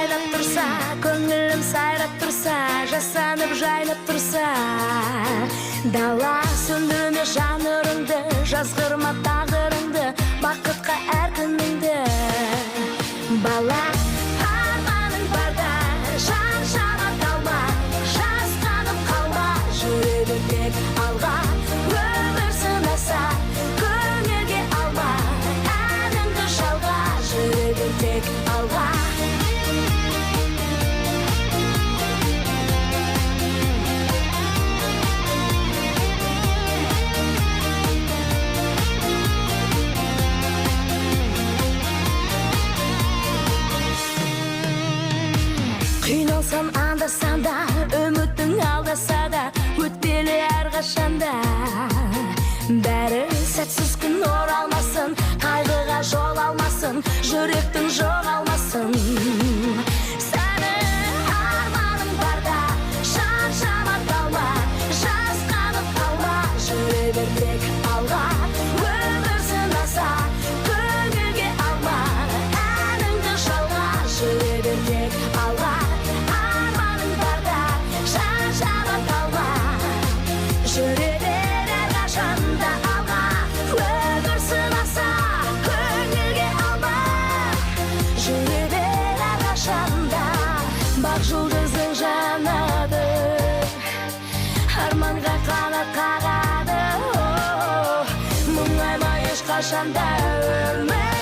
жайнап тұрса, көңілім сайрап тұрса, жасанып жайнап тұрса, дала сөндірме жанырыңды, жазғырма тағдырыңды, бақытқа әр күніңді. Бала, арманың барда, шаршама қалма, жасқанып қалма, жүре бер алға, өмір сынаса, көңілге алма, әніңді жалға, жүре бер алға. Қиналсам анда-санда, үміттің алдаса да, өтпелі әрқашанда. Бәрі сәтсіз күн оралмасын, қайғыға жол алмасын, жүректің жоғалмасын. Сәні арманың барда, шаршама қалма, жасқанып қалма, жүре бер тек алға. Өмір сынаса, көңілге алма, әніңді жалға, жүре бер тек алға. Арманың барда, шаршама қалма, жүре бер әрқашанда алға. Өмір сынаса, көңілге алма, жүре бер әрқашанда. Бақ жұлдызың жанады, арманға қанат қағады. Мұңайма ешқашанда өмір.